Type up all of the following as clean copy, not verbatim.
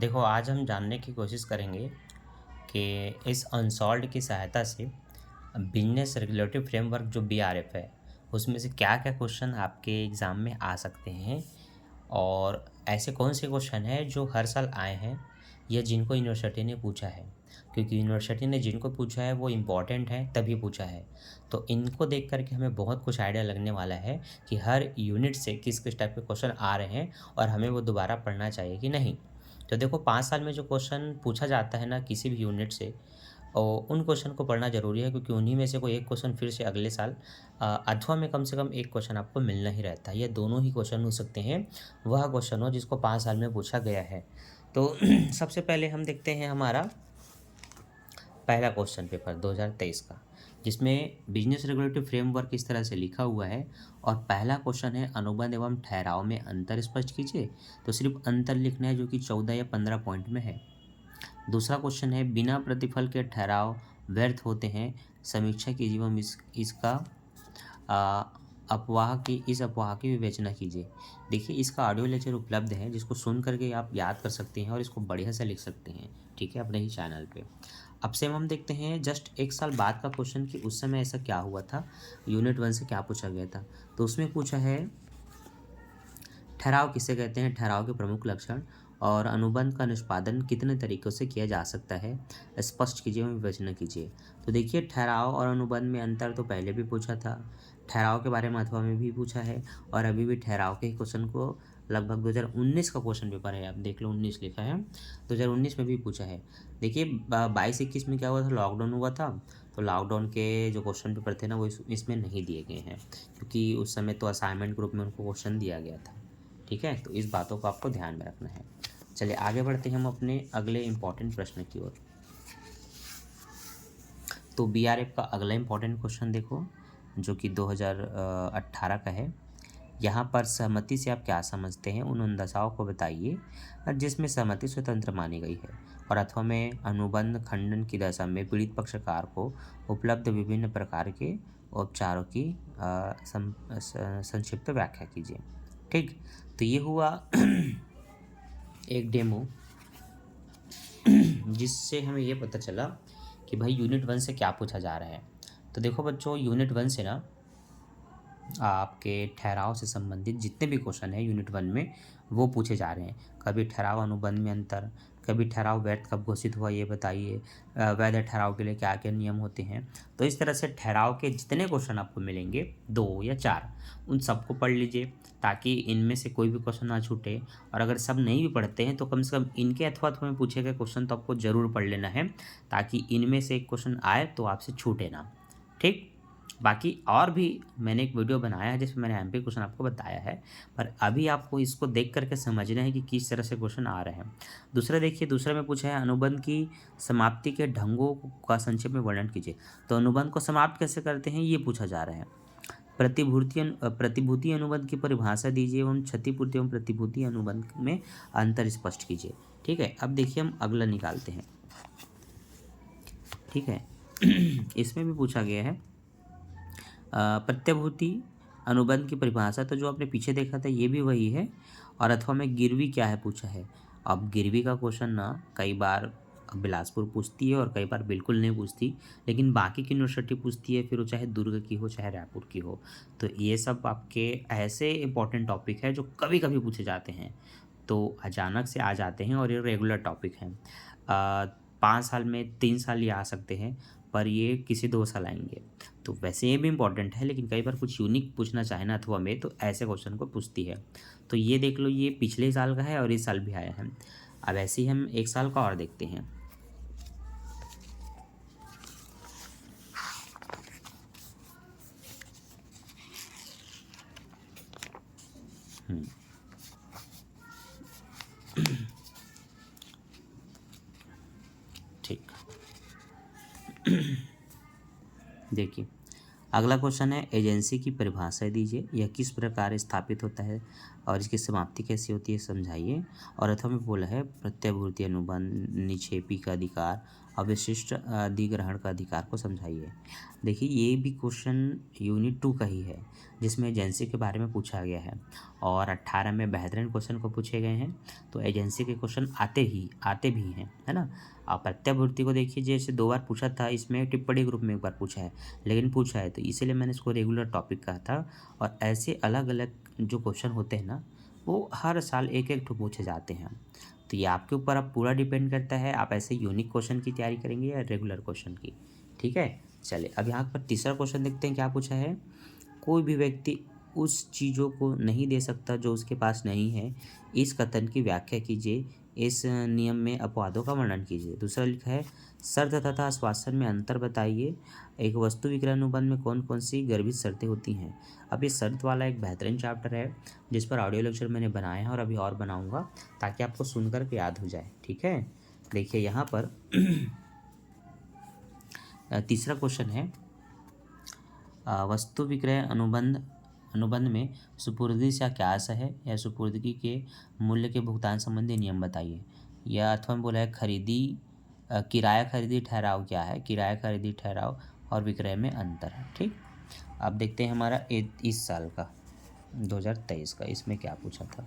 देखो, आज हम जानने की कोशिश करेंगे कि इस अनसॉल्व्ड की सहायता से बिज़नेस रेगुलेटरी फ्रेमवर्क जो बीआरएफ है, उसमें से क्या-क्या क्वेश्चन आपके एग्ज़ाम में आ सकते हैं और ऐसे कौन से क्वेश्चन हैं जो हर साल आए हैं या जिनको यूनिवर्सिटी ने पूछा है। क्योंकि यूनिवर्सिटी ने जिनको पूछा है वो इम्पोर्टेंट है तभी पूछा है। तो इनको देख कर के हमें बहुत कुछ आइडिया लगने वाला है कि हर यूनिट से किस-किस टाइप के क्वेश्चन आ रहे हैं और हमें वो दोबारा पढ़ना चाहिए कि नहीं। तो देखो, 5 साल में जो क्वेश्चन पूछा जाता है ना किसी भी यूनिट से, उन क्वेश्चन को पढ़ना ज़रूरी है, क्योंकि उन्हीं में से कोई एक क्वेश्चन फिर से अगले साल अथवा में कम से कम एक क्वेश्चन आपको मिलना ही रहता है। या दोनों ही क्वेश्चन हो सकते हैं, वह क्वेश्चन हो जिसको 5 साल में पूछा गया है। तो सबसे पहले हम देखते हैं हमारा पहला क्वेश्चन पेपर 2023 का, जिसमें बिजनेस रेगुलेटरी फ्रेमवर्क इस तरह से लिखा हुआ है। और पहला क्वेश्चन है, अनुबंध एवं ठहराव में अंतर स्पष्ट कीजिए। तो सिर्फ अंतर लिखना है, जो कि 14 या 15 पॉइंट में है। दूसरा क्वेश्चन है, बिना प्रतिफल के ठहराव व्यर्थ होते हैं, समीक्षा कीजिए एवं इसका आ, इस अफवाह की विवेचना कीजिए। देखिए, इसका ऑडियो लेक्चर उपलब्ध है, जिसको सुन करके आप याद कर सकते हैं और इसको बढ़िया से लिख सकते हैं, ठीक है, अपने ही चैनल पे। अब से हम देखते हैं जस्ट एक साल बाद का क्वेश्चन कि उस समय ऐसा क्या हुआ था, यूनिट 1 से क्या पूछा गया था। तो उसमें पूछा है, ठहराव किसे कहते हैं, ठहराव के प्रमुख लक्षण और अनुबंध का निष्पादन कितने तरीकों से किया जा सकता है, स्पष्ट कीजिए एवं विवेचना कीजिए। तो देखिए, ठहराव और अनुबंध में अंतर तो पहले भी पूछा था, ठहराव के बारे में अथवा में भी पूछा है, और अभी भी ठहराव के ही क्वेश्चन को लगभग 2019 का क्वेश्चन पेपर है, आप देख लो 19 लिखा है, 2019 में भी पूछा है। देखिए, 22-21 में क्या हुआ था, लॉकडाउन हुआ था। तो लॉकडाउन के जो क्वेश्चन पेपर थे ना, वो इसमें नहीं दिए गए हैं, क्योंकि उस समय तो असाइनमेंट ग्रुप में उनको क्वेश्चन दिया गया था। ठीक है, तो इस बातों को आपको ध्यान में रखना है। चलिए आगे बढ़ते हैं हम अपने अगले इम्पॉर्टेंट प्रश्न की ओर। तो बीआरएफ का अगला इम्पॉर्टेंट क्वेश्चन देखो, जो कि 2018 का है। यहाँ पर सहमति से आप क्या समझते हैं, उन दशाओं को बताइए जिसमें सहमति स्वतंत्र मानी गई है। और अथवा में, अनुबंध खंडन की दशा में पीड़ित पक्षकार को उपलब्ध विभिन्न प्रकार के उपचारों की संक्षिप्त व्याख्या कीजिए। ठीक, तो ये हुआ एक डेमो, जिससे हमें ये पता चला कि भाई यूनिट 1 से क्या पूछा जा रहा है। तो देखो बच्चों, यूनिट 1 से ना आपके ठहराव से संबंधित जितने भी क्वेश्चन हैं यूनिट 1 में, वो पूछे जा रहे हैं। कभी ठहराव अनुबंध में अंतर, कभी ठहराव वैध कब घोषित हुआ ये बताइए, वैध ठहराव के लिए क्या क्या नियम होते हैं। तो इस तरह से ठहराव के जितने क्वेश्चन आपको मिलेंगे, 2 या 4, उन सबको पढ़ लीजिए, ताकि इनमें से कोई भी क्वेश्चन ना छूटे। और अगर सब नहीं भी पढ़ते हैं तो कम से कम इनके अथवा अथवा में पूछे गए क्वेश्चन तो आपको ज़रूर पढ़ लेना है, ताकि इनमें से एक क्वेश्चन आए तो आपसे छूटे ना। ठीक, बाकी और भी मैंने एक वीडियो बनाया है जिसमें मैंने एमपी क्वेश्चन आपको बताया है, पर अभी आपको इसको देख करके समझना है कि किस तरह से क्वेश्चन आ रहे हैं। दूसरा देखिए, दूसरे में पूछा है, अनुबंध की समाप्ति के ढंगों का संक्षेप में वर्णन कीजिए। तो अनुबंध को समाप्त कैसे करते हैं, ये पूछा जा रहा है। प्रतिभूति अनुबंध की परिभाषा दीजिए एवं क्षतिपूर्ति एवं प्रतिभूति अनुबंध में अंतर स्पष्ट कीजिए। ठीक है, अब देखिए हम अगला निकालते हैं। ठीक है, इसमें भी पूछा गया है प्रतिभूति अनुबंध की परिभाषा, तो जो आपने पीछे देखा था ये भी वही है। और अथवा में गिरवी क्या है पूछा है। अब गिरवी का क्वेश्चन ना कई बार बिलासपुर पूछती है और कई बार बिल्कुल नहीं पूछती, लेकिन बाकी की यूनिवर्सिटी पूछती है, फिर वो चाहे दुर्ग की हो चाहे रायपुर की हो। तो ये सब आपके ऐसे इंपॉर्टेंट टॉपिक है जो कभी कभी पूछे जाते हैं, तो अचानक से आ जाते हैं और ये रेगुलर टॉपिक हैं। 5 साल में 3 साल ये आ सकते हैं, पर ये किसी 2 साल आएंगे। तो वैसे ये भी इम्पोर्टेंट है, लेकिन कई बार कुछ यूनिक पूछना चाहे ना अथवा में, तो ऐसे क्वेश्चन को पूछती है। तो ये देख लो, ये पिछले साल का है और इस साल भी आया है। अब ऐसे ही हम एक साल का और देखते हैं। ठीक, देखिए अगला क्वेश्चन है, एजेंसी की परिभाषा दीजिए, यह किस प्रकार स्थापित होता है और इसकी समाप्ति कैसी होती है समझाइए। और अथवा में बोला है, प्रत्याभूति अनुबंध, निक्षेपी का अधिकार अवशिष्ट अधिग्रहण का अधिकार को समझाइए। देखिए ये भी क्वेश्चन यूनिट 2 का ही है, जिसमें एजेंसी के बारे में पूछा गया है और 18 में बेहतरीन क्वेश्चन को पूछे गए हैं। तो एजेंसी के क्वेश्चन आते भी हैं, है ना। आप प्रत्यावर्ती को देखिए, जैसे 2 बार पूछा था, इसमें टिप्पणी ग्रुप में 1 बार पूछा है, लेकिन पूछा है तो इसीलिए मैंने इसको रेगुलर टॉपिक कहा था। और ऐसे अलग अलग जो क्वेश्चन होते हैं ना, वो हर साल एक एक ठो पूछे जाते हैं। तो ये आपके ऊपर अब पूरा डिपेंड करता है, आप ऐसे यूनिक क्वेश्चन की तैयारी करेंगे या रेगुलर क्वेश्चन की। ठीक है, चलिए अब यहाँ पर तीसरा क्वेश्चन देखते हैं क्या पूछा है। कोई भी व्यक्ति उस चीज़ों को नहीं दे सकता जो उसके पास नहीं है, इस कथन की व्याख्या कीजिए, इस नियम में अपवादों का वर्णन कीजिए। दूसरा लिखा है शर्त तथा आश्वासन में अंतर बताइए, एक वस्तु विक्रय अनुबंध में कौन कौन सी गर्भित शर्तें होती हैं। अब ये शर्त वाला एक बेहतरीन चैप्टर है, जिस पर ऑडियो लेक्चर मैंने बनाया है और अभी और बनाऊंगा, ताकि आपको सुनकर के याद हो जाए। ठीक है, देखिए यहाँ पर तीसरा क्वेश्चन है, वस्तु विक्रय अनुबंध में सुपुर्दगी से क्या आशय है, या सुपुर्दगी के मूल्य के भुगतान संबंधी नियम बताइए। या अथवा में बोला है किराया खरीदी ठहराव क्या है, किराया खरीदी ठहराव और विक्रय में अंतर है। ठीक, अब देखते हैं हमारा इस साल का 2023 का, इसमें क्या पूछा था।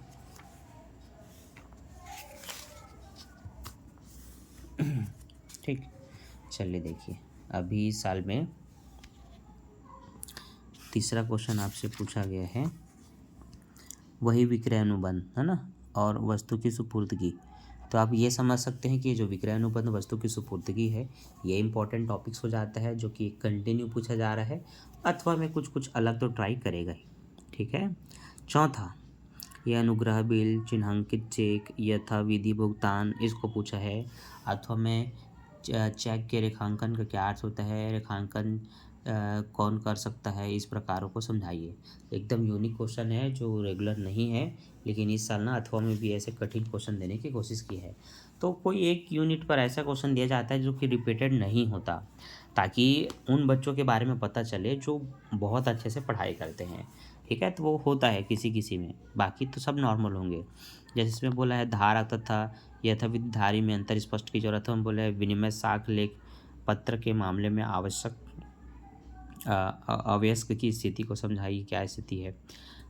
ठीक, चलिए देखिए, अभी इस साल में तीसरा क्वेश्चन आपसे पूछा गया है, वही विक्रय अनुबंध है ना, और वस्तु की सुपुर्दगी। तो आप ये समझ सकते हैं कि जो विक्रय अनुबंध वस्तु की सुपुर्दगी है, ये इंपॉर्टेंट टॉपिक्स हो जाता है, जो कि कंटिन्यू पूछा जा रहा है, अथवा में कुछ कुछ अलग तो ट्राई करेगा ही। ठीक है, चौथा, ये अनुग्रह बिल, चिन्हांकित चेक, यथाविधि भुगतान, इसको पूछा है। अथवा में चेक के रेखांकन का क्या अर्थ होता है, रेखांकन कौन कर सकता है, इस प्रकारों को समझाइए। एकदम यूनिक क्वेश्चन है जो रेगुलर नहीं है, लेकिन इस साल ना अथवा में भी ऐसे कठिन क्वेश्चन देने की कोशिश की है। तो कोई एक यूनिट पर ऐसा क्वेश्चन दिया जाता है जो कि रिपीटेड नहीं होता, ताकि उन बच्चों के बारे में पता चले जो बहुत अच्छे से पढ़ाई करते हैं। ठीक है, तो वो होता है किसी किसी में, बाकी तो सब नॉर्मल होंगे। जैसे इसमें बोला है धारा तथा यथाविधि धारी में अंतर स्पष्ट की जरूरत है। हम बोला है विनिमय साख लेख पत्र के मामले में आवश्यक अवयस्क की स्थिति को समझाइए, क्या स्थिति है।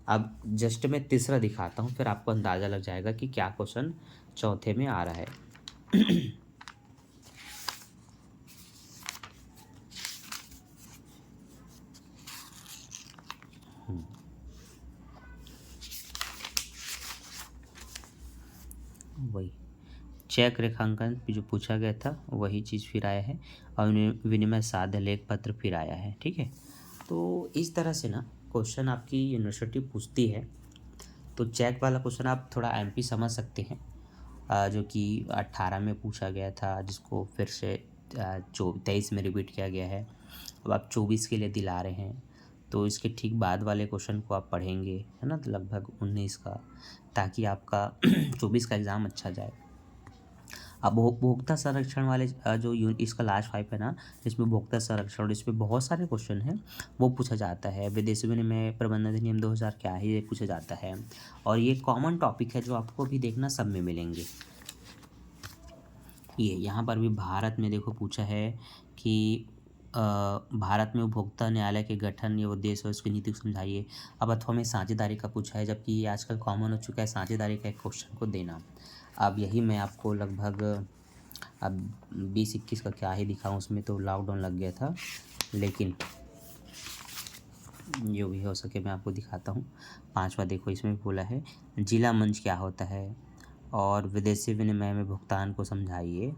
अब जस्ट मैं तीसरा दिखाता हूँ, फिर आपको अंदाज़ा लग जाएगा कि क्या क्वेश्चन चौथे में आ रहा है। वही चेक रेखांकन जो पूछा गया था वही चीज़ फिर आया है, और विनिमय साध्य लेख पत्र फिर आया है। ठीक है, तो इस तरह से ना क्वेश्चन आपकी यूनिवर्सिटी पूछती है। तो चेक वाला क्वेश्चन आप थोड़ा एमपी समझ सकते हैं, जो कि 18 में पूछा गया था, जिसको फिर से 23 में रिपीट किया गया है। अब आप 24 के लिए दिला रहे हैं, तो इसके ठीक बाद वाले क्वेश्चन को आप पढ़ेंगे, है ना, तो लगभग 19 का, ताकि आपका 24 का एग्ज़ाम अच्छा जाए। अब उपभोक्ता संरक्षण वाले जो इसका लास्ट 5 है ना, इसमें उपभोक्ता संरक्षण और इसमें बहुत सारे क्वेश्चन हैं, वो पूछा जाता है। विदेशी विनिमय प्रबंधन अधिनियम 2000 क्या है, ये पूछा जाता है। और ये कॉमन टॉपिक है जो आपको भी देखना सब में मिलेंगे। ये यहाँ पर भी भारत में देखो पूछा है कि भारत में उपभोक्ता न्यायालय के गठन या उद्देश्य और उसकी नीति को समझाइए। अब अथवा में साझेदारी का पूछा है, जबकि ये आजकल कॉमन हो चुका है साझेदारी का एक क्वेश्चन को देना। अब यही मैं आपको लगभग अब 20-21 का क्या ही दिखाऊं, उसमें तो लॉकडाउन लग गया था, लेकिन जो भी हो सके मैं आपको दिखाता हूँ। 5वां देखो, इसमें बोला है जिला मंच क्या होता है और विदेशी विनिमय में भुगतान को समझाइए।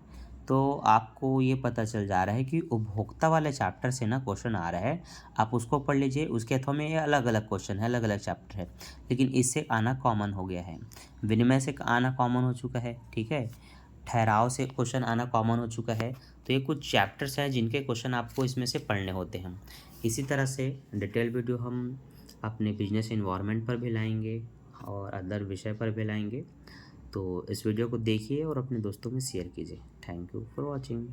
तो आपको ये पता चल जा रहा है कि उपभोक्ता वाले चैप्टर से ना क्वेश्चन आ रहा है, आप उसको पढ़ लीजिए। उसके अथवा में ये अलग अलग क्वेश्चन है, अलग अलग चैप्टर है, लेकिन इससे आना कॉमन हो गया है। विनिमय से आना कॉमन हो चुका है, ठीक है, ठहराव से क्वेश्चन आना कॉमन हो चुका है। तो ये कुछ चैप्टर्स हैं जिनके क्वेश्चन आपको इसमें से पढ़ने होते हैं। इसी तरह से डिटेल वीडियो हम अपने बिजनेस इन्वायरमेंट पर भी लाएंगे और अदर विषय पर भी लाएंगे। तो इस वीडियो को देखिए और अपने दोस्तों में शेयर कीजिए। Thank you for watching.